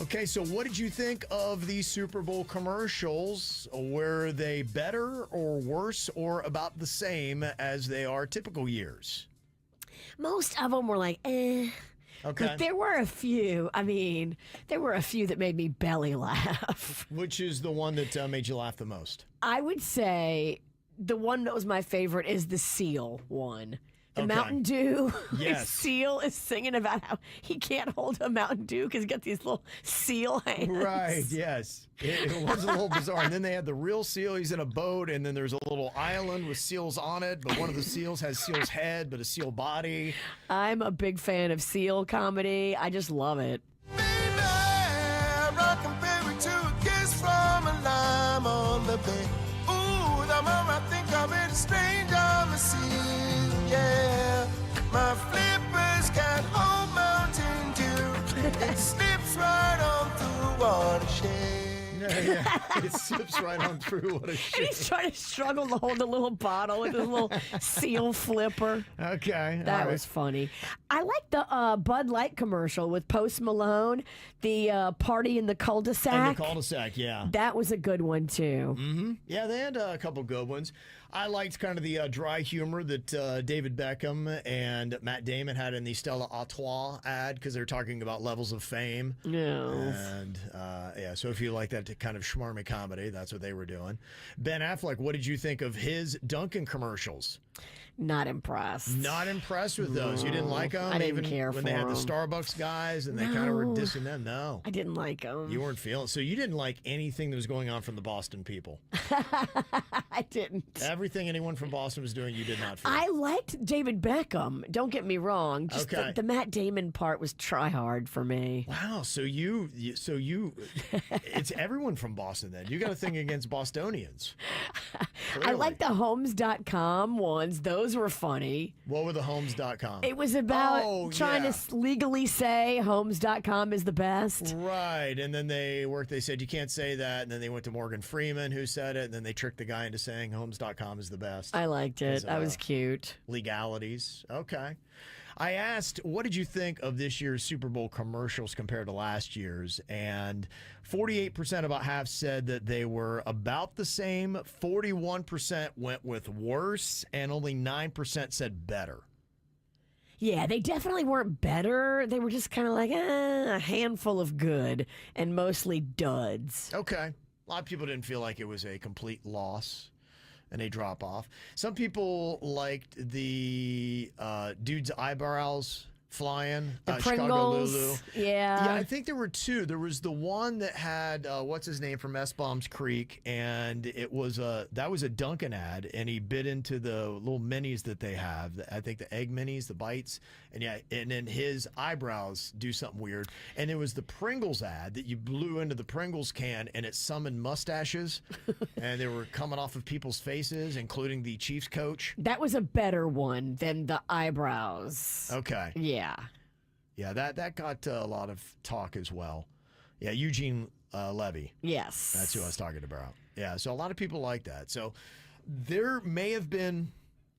Okay, so what did you think of the Super Bowl commercials? Were they better or worse or about the same as they are typical years? Most of them were like, eh. Okay. But there were a few, that made me belly laugh. Which is the one that made you laugh the most? I would say the one that was my favorite is the seal one. The Okay. Mountain Dew. Yes. Seal is singing about how he can't hold a Mountain Dew because he's got these little seal hands. Right, yes. It was a little bizarre. And then they had the real seal. He's in a boat, and then there's a little island with seals on it, but one of the seals has seal's head, but a seal body. I'm a big fan of seal comedy. I just love it. Baby, I compare it to a kiss from a lime on the bay. Ooh, the more I think of it, a stranger on the sea. Yeah, my flippers can't hold Mountain Dew. It slips right on through watershed. Yeah, it slips right on through. What a And shit. he's trying to struggle to hold the little bottle with his little seal flipper. Okay. That all right. was funny. I like the Bud Light commercial with Post Malone, the party in the cul-de-sac. And the cul-de-sac, yeah. That was a good one, too. Mm-hmm. Yeah, they had a couple good ones. I liked kind of the dry humor that David Beckham and Matt Damon had in the Stella Artois ad because they're talking about levels of fame. No. And yeah, so if you like that kind of schmarmy comedy, that's what they were doing. Ben Affleck, what did you think of his Dunkin' commercials? Not impressed. Not impressed with those. You didn't like them? I didn't even care when for they had the 'em. Starbucks guys and they kind of were No. dissing them? No. I didn't like them. You weren't feeling so you didn't like anything that was going on from the Boston people. I didn't. Everything anyone from Boston was doing, you did not feel. I liked David Beckham. Don't get me wrong. Just Okay. the Matt Damon part was try hard for me. Wow, so you it's everyone from Boston then. You got a thing against Bostonians. I Clearly. like the Homes.com ones. Those were funny. What were the homes.com? It was about Oh, trying yeah. to legally say Homes.com is the best. Right, and then they said you can't say that, and then they went to Morgan Freeman who said it, and then they tricked the guy into saying homes.com is the best. I liked it. Because, That was cute. Legalities. Okay. I asked, what did you think of this year's Super Bowl commercials compared to last year's? And 48%, about half, said that they were about the same. 41% went with worse, and only 9% said better. Yeah, they definitely weren't better. They were just kind of like a handful of good and mostly duds. Okay. A lot of people didn't feel like it was a complete loss and a drop off. Some people liked the dude's eyebrows flying. The Chicago Lulu. Pringles. Yeah. Yeah, I think there were two. There was the one that had what's his name from S-Bombs Creek, and it was that was a Dunkin' ad, and he bit into the little minis that they have. I think the egg minis, the bites, and yeah, and then his eyebrows do something weird. And it was the Pringles ad that you blew into the Pringles can, and it summoned mustaches, and they were coming off of people's faces, including the Chiefs coach. That was a better one than the eyebrows. Okay. Yeah. Yeah, that got a lot of talk as well. Yeah, Eugene Levy. Yes. That's who I was talking about. Yeah, so a lot of people like that. So there may have been,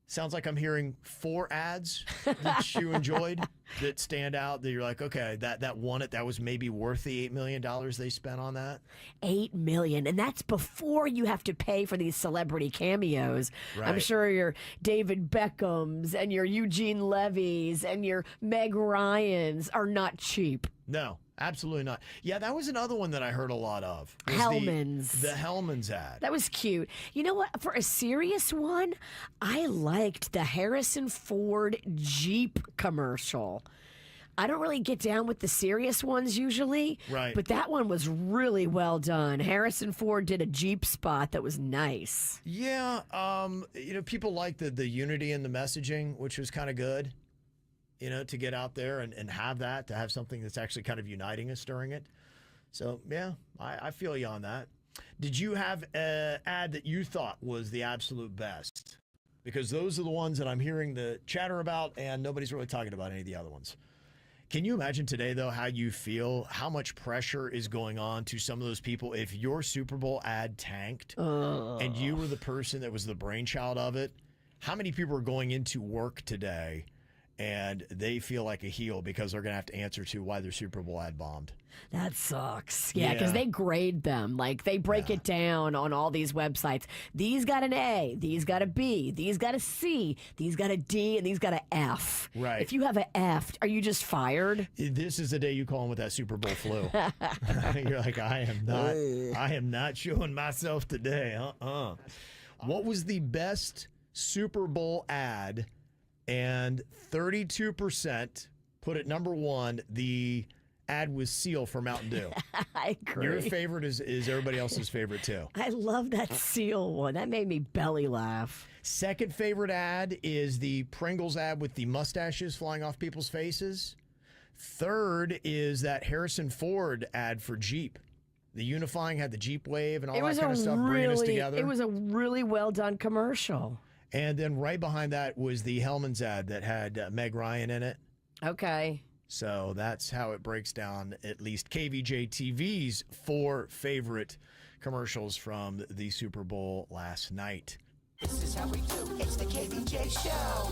sounds like I'm hearing 4 ads that you enjoyed that stand out that you're like, okay, that won it. That was maybe worth the $8 million they spent on that. $8 million, and that's before you have to pay for these celebrity cameos. I'm Right. sure your David Beckhams and your Eugene Levy's and your Meg Ryans are not cheap. No, absolutely not. Yeah, that was another one that I heard a lot of. Was Hellman's. The Hellman's ad. That was cute. You know what? For a serious one, I liked the Harrison Ford Jeep commercial. I don't really get down with the serious ones usually, Right. but that one was really well done. Harrison Ford did a Jeep spot that was nice. Yeah, people like the unity in the messaging, which was kind of good, to get out there and have that, to have something that's actually kind of uniting us during it. So, yeah, I feel you on that. Did you have an ad that you thought was the absolute best? Because those are the ones that I'm hearing the chatter about, and nobody's really talking about any of the other ones. Can you imagine today, though, how you feel, how much pressure is going on to some of those people if your Super Bowl ad tanked and you were the person that was the brainchild of it? How many people are going into work today and they feel like a heel because they're going to have to answer to why their Super Bowl ad bombed. That sucks. Yeah, because Yeah. they grade them. Like, they break it down on all these websites. These got an A, these got a B, these got a C, these got a D, and these got an F. Right. If you have an F, are you just fired? This is the day you call him with that Super Bowl flu. You're like, I am not showing myself today. What was the best Super Bowl ad? And 32% put it number one. The ad was Seal for Mountain Dew. I agree. Your favorite is everybody else's favorite too. I love that Seal one. That made me belly laugh. Second favorite ad is the Pringles ad with the mustaches flying off people's faces. Third is that Harrison Ford ad for Jeep. The unifying had the Jeep wave and all that kind of stuff, bringing us together. It was a really well done commercial. And then right behind that was the Hellman's ad that had Meg Ryan in it. Okay. So that's how it breaks down at least KVJ TV's 4 favorite commercials from the Super Bowl last night. This is how we do. It's the KBJ Show.